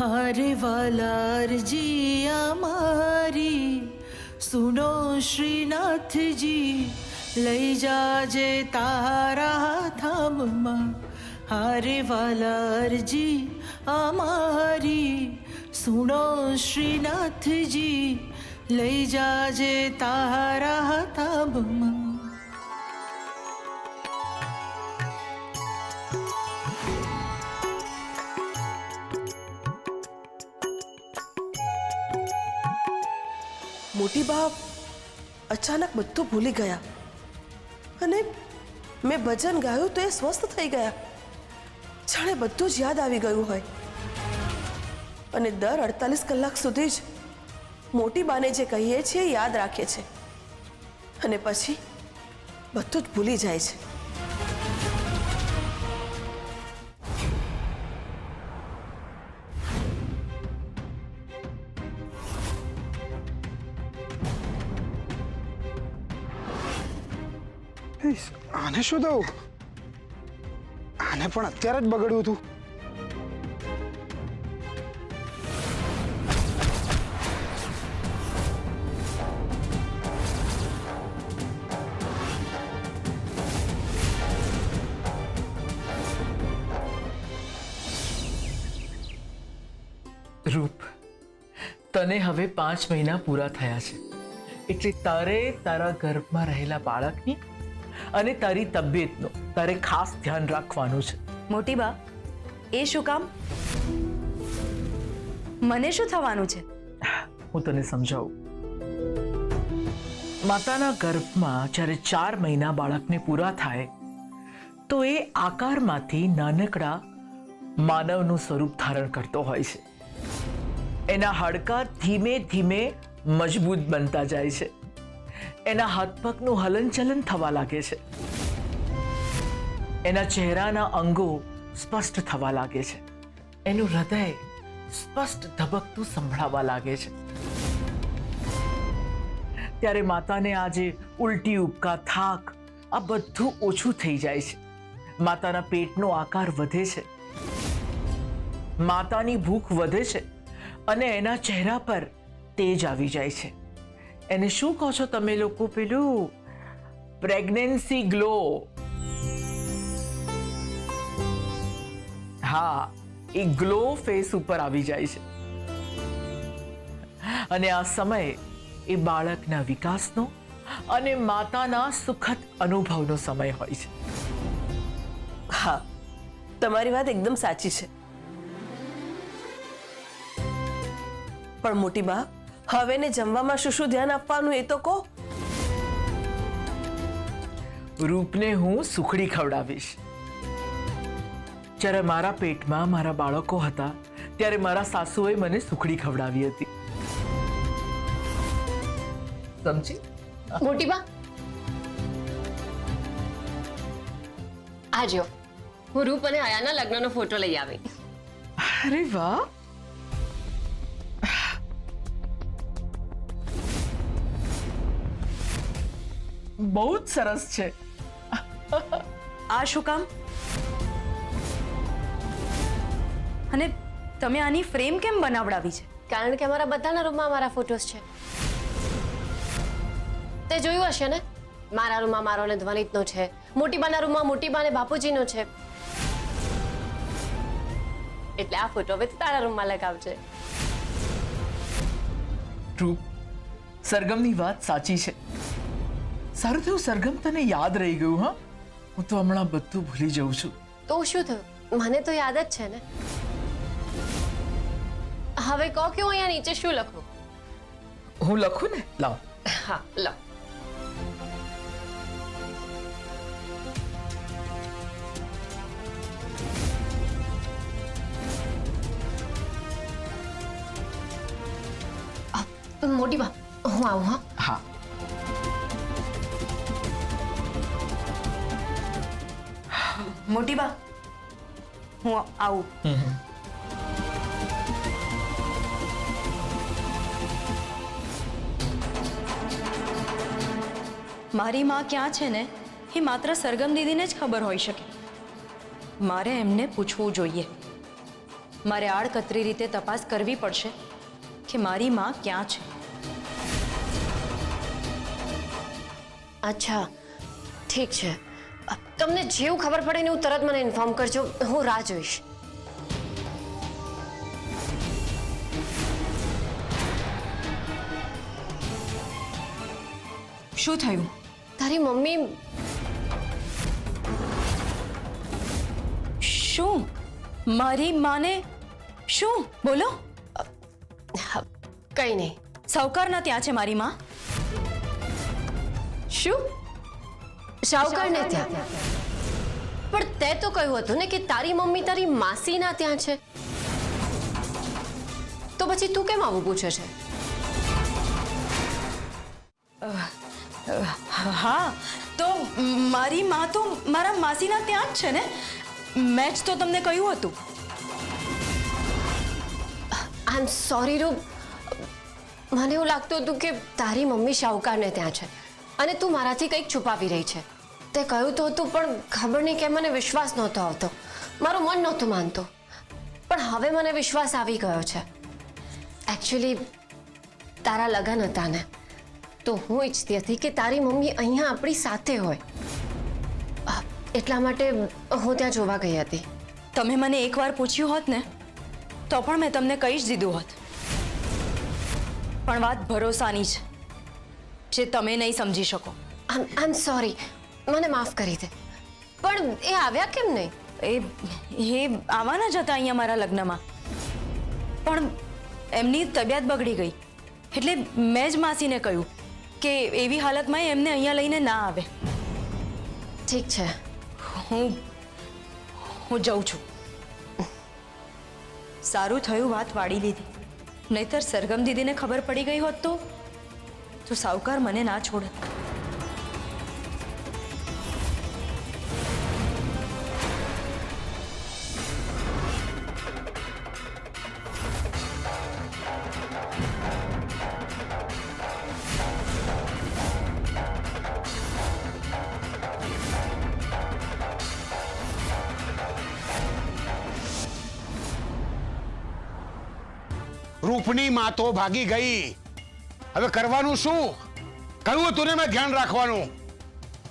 हारे वालार जी अमारी सुनो श्रीनाथ जी लई जाजे तारा धाममा हारे वालार जी अमारी सुनो श्रीनाथ जी लई जाजे तारा धाममा। મોટી બા અચાનક બધું ભૂલી ગયા અને મેં ભજન ગાયું તો એ સ્વસ્થ થઈ ગયા, જાણે બધું જ યાદ આવી ગયું હોય. અને દર 48 કલાક સુધી જ મોટી બાને જે કહીએ છીએ યાદ રાખે છે અને પછી બધું જ ભૂલી જાય છે. આને શું થયું? આને પણ અત્યારે જ બગડ્યું હતું. રૂપ, તને હવે 5 મહિના પૂરા થયા છે, એટલે તારે તારા ગર્ભમાં રહેલા બાળકની અને તારી તબિયતનું તારે ખાસ ધ્યાન રાખવાનું છે. મોટી બા, એ શું કામ? મને શું થવાનું છે? હું તને સમજાવું. માતાના ગર્ભમાં જ્યારે 4 મહિના બાળકને પૂરા થાય તો એ આકારમાંથી નાનકડા માનવનું સ્વરૂપ ધારણ કરતો હોય છે. એના હાડકાં ધીમે ધીમે મજબૂત બનતા જાય છે. એના હાથ પગનું હલનચલન થવા લાગે છે. એના ચહેરાના અંગો સ્પષ્ટ થવા લાગે છે. એનું હૃદય સ્પષ્ટ ધબકતું સંભળાવા લાગે છે. ત્યારે માતાને આજે ઉલટી, ઉપકા, થાક આ બધું ઓછું થઈ જાય છે. માતાના પેટનો આકાર વધે છે, માતાની ભૂખ વધે છે અને એના ચહેરા પર તેજ આવી જાય છે. એને શું કહો છો તમે લોકો? પેલું પ્રેગ્નન્સી ગ્લો. હા, એ ગ્લો ફેસ ઉપર આવી જાય છે. અને આ સમય એ બાળકના વિકાસનો અને માતાના સુખદ અનુભવનો સમય હોય છે. હા, તમારી વાત એકદમ સાચી છે. પણ મોટી બા, હવે ને જમવામાં શું શું ધ્યાન આપવાનું એ તો કહો. રૂપને હું સુખડી ખવડાવીશ. જ્યારે મારા પેટમાં મારા બાળકો હતા ત્યારે મારા સાસુએ મને સુખડી ખવડાવી હતી. સમજી? મોટી બા, આજો હું રૂપ અને આયાના લગ્નનો ફોટો લઈ આવી. અરે વાહ, બહુ જ સરસ છે. આ શું કામ? અને તમે આની ફ્રેમ કેમ બનાવડાવી છે? કારણ કે અમારા બધાના રૂમમાં મારા ફોટોસ છે. તે જોયું હશે ને, મારા રૂમમાં મારો ને ધ્વનિતનો છે, મોટી બાના રૂમમાં મોટી બા ને બાપુજીનો છે. એટલે આ ફોટો હવે તારા રૂમમાં લગાવજે. રૂપ, સરગમની વાત સાચી છે. સારું થયું સરગમ તને યાદ રહી ગયું. હા, હું તો હમણાં બધું ભૂલી જઉં છું. તો શું થયું? મને તો યાદ જ છે ને. હવે કહો કે હું અહીંયા નીચે શું લખું? હું લખું ને, લાવ. હા, લખ. મોટી બા, હું આવું. હા હા. મોટી બા, હું આવું. મારી માં ક્યાં છે ને એ માત્ર સરગમ દીદીને જ ખબર હોઈ શકે. મારે એમને પૂછવું જોઈએ. મારે આડકતરી રીતે તપાસ કરવી પડશે કે મારી માં ક્યાં છે. અચ્છા ઠીક છે, તમને જેવું ખબર પડે ને એવું તરત મને ઇન્ફોર્મ કરજો, હું રાહ જોઈશ. શું થયું? તારી મમ્મી શું? મારી માને શું? બોલો. કઈ નહીં. સાવકારના ત્યાં છે મારી માં. શું? શાહુકારને ત્યાં? પણ તે તો કહ્યું હતું ને કે તારી મમ્મી તારી માસીના ત્યાં છે, તો પછી તું કેમ આવું પૂછે છે? હા તો મારી માં તો મારા માસીના ત્યાં જ છે ને. મેં જ તો તમને કહ્યું હતું. આઈ એમ સોરી રૂપ, મને એવું લાગતું હતું કે તારી મમ્મી શાહુકારને ત્યાં છે અને તું મારાથી કંઈક છુપાવી રહી છે. તે કહ્યું તો હતું પણ ખબર નહીં કેમ મને વિશ્વાસ નહોતો આવતો, મારું મન નહોતું માનતું, પણ હવે મને વિશ્વાસ આવી ગયો છે. એકચ્યુઅલી તારા લગ્ન હતા ને, તો હું ઈચ્છતી હતી કે તારી મમ્મી અહીંયા આપણી સાથે હોય, એટલા માટે હું ત્યાં જોવા ગઈ હતી. તમે મને એકવાર પૂછ્યું હોત ને તો પણ મેં તમને કહી જ દીધું હોત, પણ વાત ભરોસાની છે જે તમે નહીં સમજી શકો. આઈ એમ સોરી, મને માફ કરી દે. પણ એ આવ્યા કેમ નહીં? એ આવવાના જ હતા અહીંયા મારા લગ્નમાં, પણ એમની તબિયત બગડી ગઈ એટલે મેં જ માસીને કહ્યું કે એવી હાલતમાં એમને અહીંયા લઈને ના આવે. ઠીક છે, હું જઉં છું. સારું થયું વાત વાળી લીધી, નહીતર સરગમ દીદીને ખબર પડી ગઈ હોત તો સાવકાર મને ના છોડે. રૂપની માં તો ભાગી ગઈ, હવે કરવાનું શું? કહ્યું તું ને મેં ધ્યાન રાખવાનું.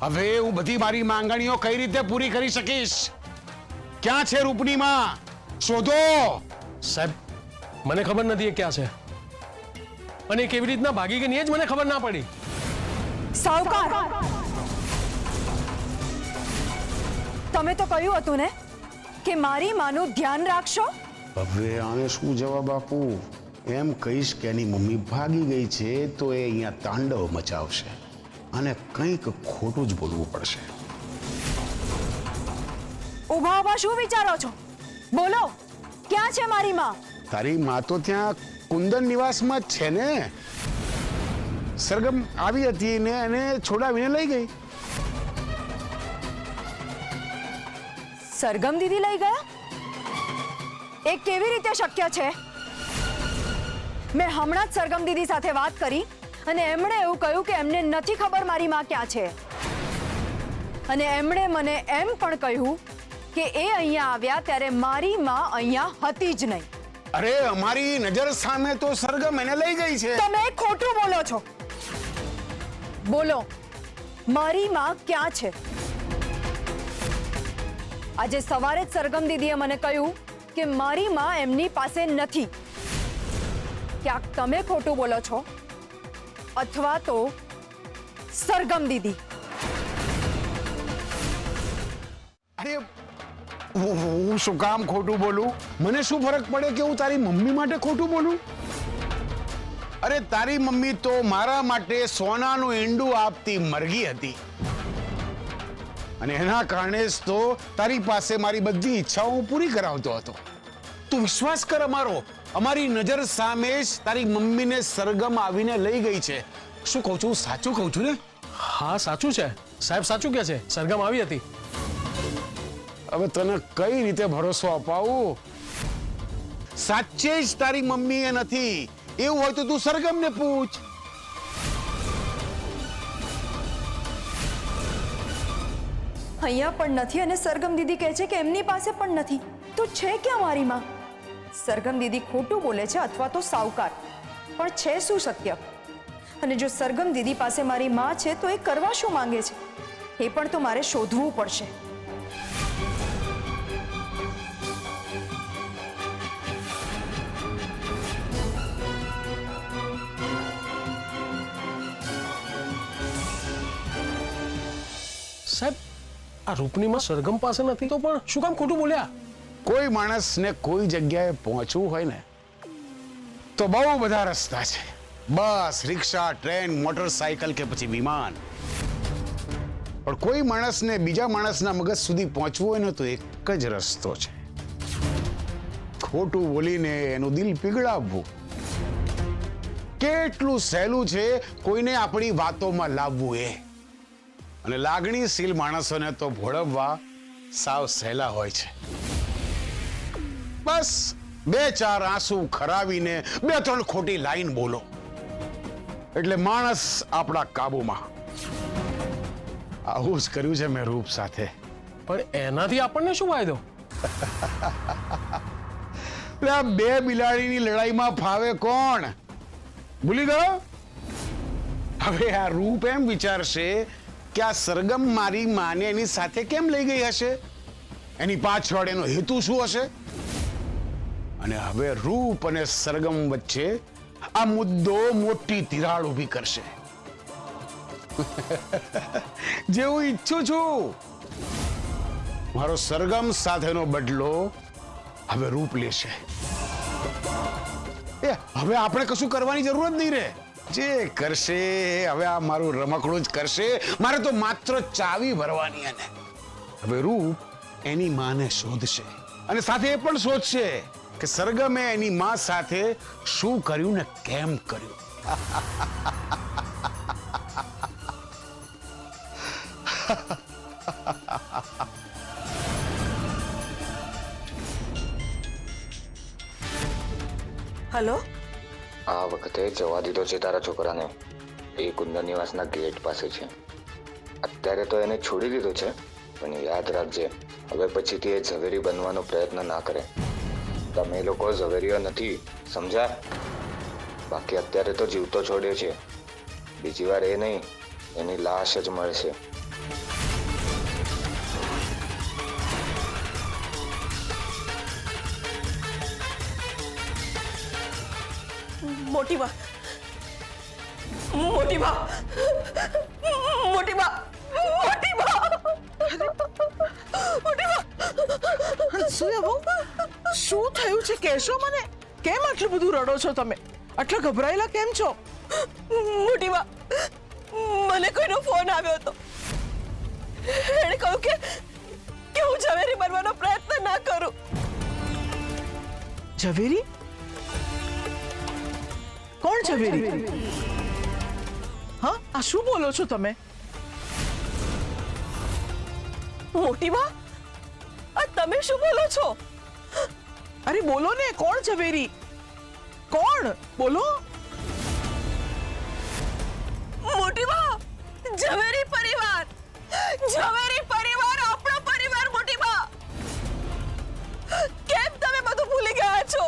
હવે હું બધી મારી માંગણીઓ કઈ રીતે પૂરી કરી શકીશ? ક્યાં છે રૂપની માં? શોધો. સાહેબ મને ખબર નથી એ ક્યાં છે અને કેવી રીતના ભાગી ગઈ એ જ મને ખબર ના પડી. સાવકાર, તમે તો કહ્યું હતું ને કે મારી માનું ધ્યાન રાખશો. હવે આને શું જવાબ આપું? એમ કહીશ કે એની મમ્મી ભાગી ગઈ છે તો એ અહીંયા તાંડવ મચાવશે અને કંઈક ખોટું જ બોલવું પડશે. ઉભા ઉભા શું વિચારો છો? બોલો, ક્યાં છે મારી માં? તારી માં તો ત્યાં કુંદન નિવાસમાં જ છે ને. સરગમ આવી હતી ને એને છોડાવીને લઈ ગઈ. સરગમ દીદી લઈ ગયા? એ કેવી રીતે શક્ય છે? મેં હમણાં જ સરગમ દીદી સાથે વાત કરી અને એમણે એવું કહ્યું કે એમને નથી ખબર મારી માં ક્યાં છે, અને એમણે મને એમ પણ કહ્યું કે એ અહીંયા આવ્યા ત્યારે મારી માં અહીંયા હતી જ નહીં. અરે અમારી નજર સામે તો સરગમ એને લઈ ગઈ છે. તમે ખોટું બોલો છો. બોલો, મારી માં ક્યાં છે? આજે સવારે જ સરગમ દીદીએ મને કહ્યું કે મારી માં એમની પાસે નથી. ક્યાંક તમે ખોટું બોલો છો અથવા તો સરગમ દીદી. અરે હું શું કામ ખોટું બોલું? મને શું ફરક પડે કે હું તારી મમ્મી માટે ખોટું બોલું? અરે તારી મમ્મી તો મારા માટે સોનાનું ઈંડું આપતી મરઘી હતી અને એના કારણે જ તો તારી પાસે મારી બધી ઈચ્છાઓ હું પૂરી કરાવતો હતો. તું વિશ્વાસ કર, અમારી નજર સામે જ તારી મમ્મીને સરગમ આવીને લઈ ગઈ છે. શું કહું છું? સાચું કહું છું ને? હા સાચું છે સાહેબ, સાચું કે છે. સરગમ આવી હતી. હવે તને કઈ રીતે ભરોસો અપાવું? સાચે જ તારી મમ્મી એ નથી. એવું હોય તો તું સરગમને પૂછ. અહીંયા પણ નથી અને સરગમ દીદી કહે છે કે એમની પાસે પણ નથી. તો છે ક્યાં મારી માં? સરગમ દીદી ખોટું બોલે છે અથવા તો સાવકાર, પણ છે શું સત્ય? અને જો સરગમ દીદી પાસે મારી માં છે તો એ કરવા શું માંગે છે એ પણ તો મારે શોધવું પડશે. સાહેબ, આ રૂપનીમાં સરગમ પાસે નથી તો પણ શું કામ ખોટું બોલ્યા? કોઈ માણસને કોઈ જગ્યાએ પહોંચવું હોય ને તો બહુ બધા રસ્તા છે. બસ, રિક્ષા, ટ્રેન, મોટરસાયકલ કે પછી વિમાન. પણ કોઈ માણસને બીજા માણસના મગજ સુધી પહોંચવું હોય ને તો એક જ રસ્તો છે, ખોટું બોલીને એનું દિલ પીગળાવવું. કેટલું સહેલું છે કોઈને આપણી વાતોમાં લાવવું એ. અને લાગણીશીલ માણસોને તો ભોળવવા સાવ સહેલા હોય છે. બસ 2-4 આંસુ ખરાવીને 2-3 ખોટી લાઈન બોલો એટલે માણસ આપણા કાબુમાં. આવું જ કર્યું છે મેં રૂપ સાથે. પણ એનાથી આપણને શું ફાયદો? આ 2 બિલાડીની લડાઈમાં ફાવે કોણ? ભૂલી ગયો? હવે આ રૂપ એમ વિચારશે કે આ સરગમ મારી માને એની સાથે કેમ લઈ ગઈ હશે, એની પાછળ એનો હેતુ શું હશે. અને હવે રૂપ અને સરગમ વચ્ચે આ મુદ્દો મોટી તિરાડ ઊભી કરશે. જેવું ઈચ્છું છું મારો સરગમ સાથેનો બદલો હવે રૂપ લેશે. એ હવે આપણે કશું કરવાની જરૂર જ નહીં રહે. જે કરશે હવે આ મારું રમકડું જ કરશે. મારે તો માત્ર ચાવી ભરવાની. અને હવે રૂપ એની માને શોધશે અને સાથે એ પણ શોધશે કે સરગમે એની માં સાથે શું કર્યું ને કેમ કર્યું. હલો, આ વખતે જવા દીધો છે તારા છોકરાને. એ કુંદન નિવાસના ગેટ પાસે છે. અત્યારે તો એને છોડી દીધો છે, પણ યાદ રાખજે હવે પછીથી એ ઝવેરી બનવાનો પ્રયત્ન ના કરે. તમે લોકો ઝવેરીઓ નથી, સમજ્યા? બાકી અત્યારે તો જીવતો છોડ્યો છે. બીજી વાર એ નહીં, એની લાશ જ મળશે. મોટી બા, મોટી બા, મોટી બા, મોટી બા, મોટી બા. હંસુયા બહુ શું થયું છે કહેશો મને? કેમ આટલું બધું રડો છો તમે? આટલા ગભરાયેલા કેમ છો? મોટી બા, મને કોઈનો ફોન આવ્યો હતો. એણે કહ્યું કે હું ઝવેરી બનવાનો પ્રયત્ન ના કરું. ઝવેરી? કોણ ઝવેરી? હા, આ શું બોલો છો તમે? મોટી બા, આ તમે શું બોલો છો? અરે બોલો ને, કોણ ઝવેરી? કોણ? બોલો. મોટી બા, ઝવેરી પરિવાર, ઝવેરી પરિવાર આપણો પરિવાર. મોટી બા, કેમ તમે બધું ભૂલી ગયા છો?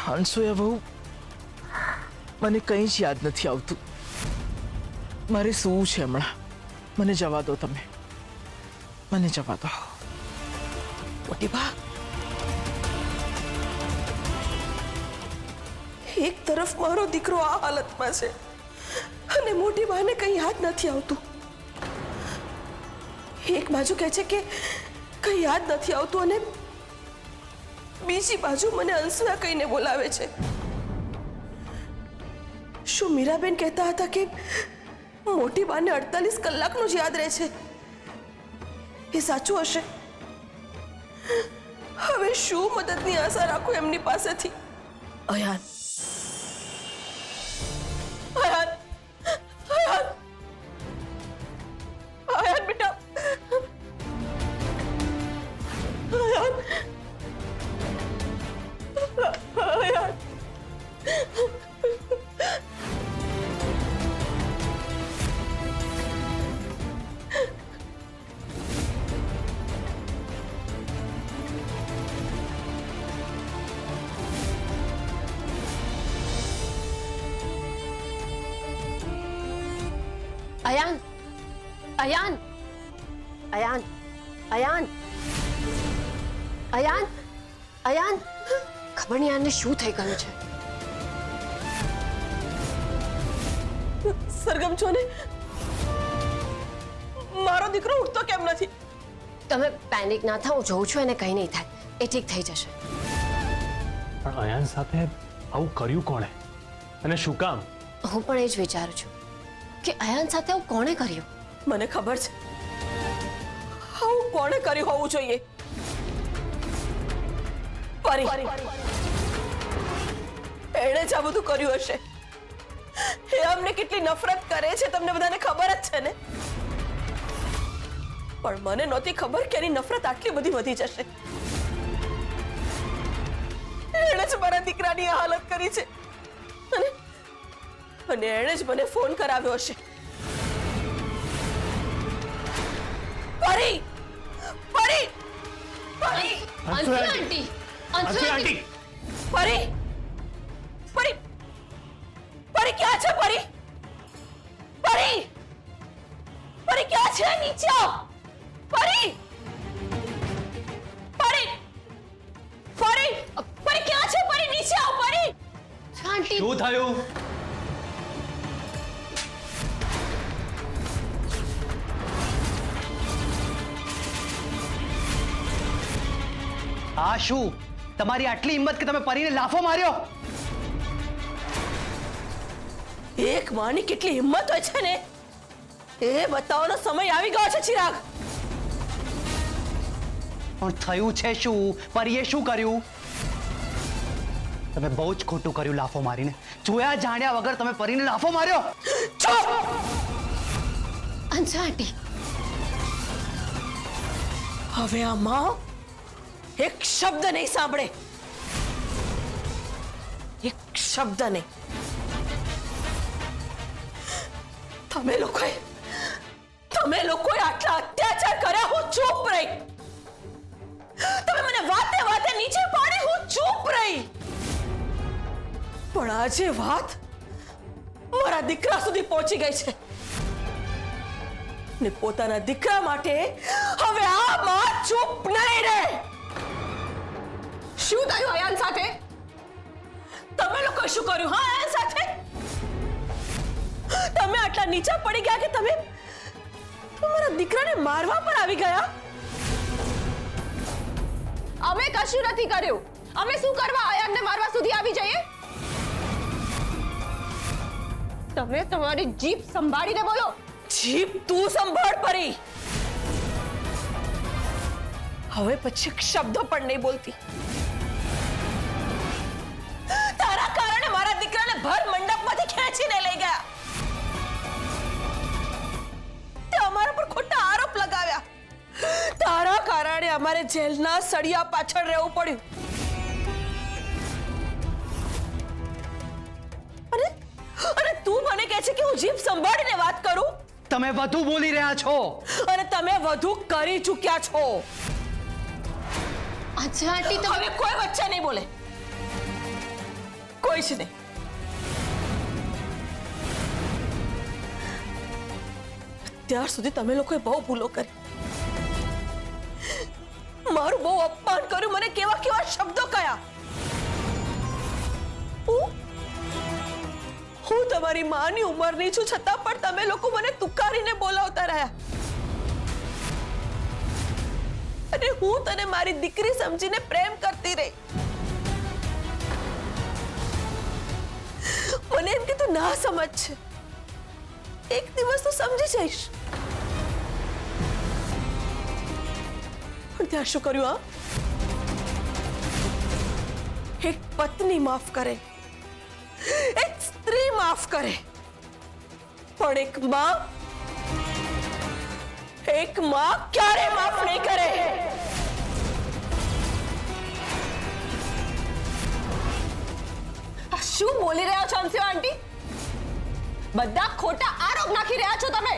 હંસુયા બહુ મને કંઈ જ યાદ નથી આવતું. મારે શું છે હમણાં? મને જવા દો તમે, મને જવા દો. મોટી બા, એક તરફ મારો દીકરો આ હાલતમાં છે અને મોટી બાને કંઈ યાદ નથી આવતું. એક બાજુ કહે છે કે કંઈ યાદ નથી આવતું અને બીજી બાજુ મને અંસુયા કહીને બોલાવે છે. શું મીરાબેન કહેતા હતા કે મોટી બાને 48 કલાકનું જ યાદ રહે છે? એ સાચું હશે? હવે શું મદદની આશા રાખું એમની પાસેથી? અયાન, અયાન, અયાન, અયાન બેટા, અયાન, અયાન. અયાન અયાન અયાન અયાન અયાન અયાન ખબર નહીં આને શું થઈ ગયું છે. સરગમ છો ને, મારો દીકરો ઉઠતો કેમ નથી? તમે પેનિક ના થાઓ, હું જોઉં છું એને કંઈ નહીં થાય, એ ઠીક થઈ જશે. પણ અયાન સાથે આવું કર્યું કોણે અને શું કામ? હું પણ એ જ વિચારું છું કે અયાન સાથે આવું કોણે કર્યું. મને ખબર છે આવું કોણે કર્યું હોવું જોઈએ. પરી, એણે જ આ બધું કર્યું હશે. એ અમને કેટલી નફરત કરે છે તમને બધાને ખબર જ છે ને. પણ મને નહોતી ખબર કે એની નફરત આટલી બધી વધી જશે. એણે જ મારા દીકરાની આ હાલત કરી છે અને એણે જ મને ફોન કરાવ્યો હશે. પરી, પરી, પરી, અંશુ આંટી, અંશુ આંટી, પરી, પરી, પરી ક્યાં છે? પરી, પરી, પરી ક્યાં છે? નીચે આવ. પરી, પરી, પરી, પરી ક્યાં છે? પરી નીચે આવ. પરી, આંટી, શું થયું? આ શું તમારી આટલી હિંમત કે તમે પરીને લાફો માર્યો? એક માની કેટલી હિંમત હોય છે ને એ બતાવવાનો સમય આવી ગયો છે ચિરાગ. પણ થયું છે શું? પરીએ શું કર્યું? તમે બહુ જ ખોટું કર્યું લાફો મારીને. જોયા જાણ્યા વગર તમે પરીને લાફો માર્યો. ચૂપ! અંશુ આંટી, હવે આ માં એક શબ્દ નહીં સાંભળે. એક શબ્દ નહીં. તમે લોકોએ આટલા અત્યાચાર કર્યા, હું ચૂપ રહી. તમે મને વાતે વાતે નીચે પાડી, હું ચૂપ રહી. પણ આજે વાત મારા દીકરા સુધી પહોંચી ગઈ છે ને પોતાના દીકરા માટે હવે આ માં ચૂપ નહીં રહે. શું થયું અયાન સાથે? તમે લોકો શું કર્યું? હા, અયાન સાથે તમે આટલા નીચા પડી ગયા કે તમે મારા દીકરાને મારવા પર આવી ગયા? અમે કશું નથી કર્યું. અમે શું કરવા અયાનને મારવા સુધી આવી જઈએ? તમે તમારી જીભ સંભાળીને બોલો. જીભ તું સંભાળ પરી. હવે પછી શબ્દો પણ નહીં બોલતી. તારા કારણે મારા દીકરાને ભર મંડપમાંથી ખેંચીને લઈ ગયા. તે અમારા પર ખોટા આરોપ લગાવ્યા. તારા કારણે અમારે જેલના સળિયા પાછળ રહેવું પડ્યું. અને તું મને કહે છે કે હું જીભ સંભાળીને વાત કરું? તમે વધુ બોલી રહ્યા છો. અને તમે વધુ કરી ચૂક્યા છો. અંશુ આંટી, તમે હવે કોઈ વચ્ચે નહીં બોલે. કોઈ જ નહીં. અત્યાર સુધી તમે લોકોએ બહુ ભૂલો કરી. મારું બહુ અપમાન કર્યું. મને કેવા કેવા શબ્દો કયા. હું તમારી માની ઉંમરની છું છતાં પણ તમે લોકો મને તુકારીને બોલાવતા રહ્યા. અને હું તને મારી દીકરી સમજીને પ્રેમ કરતી રહી. મને એમ કે તું ના સમજ છે. એક દિવસ તું સમજી જઈશ. પણ ત્યાં શું કર્યું? એક પત્ની માફ કરે, એક સ્ત્રી માફ કરે, પણ એક માં ક્યારે માફ નહીં કરે. શું બોલી રહ્યા છો અંશુ આંટી? બધા ખોટા આરોપ નાખી રહ્યા છો તમે.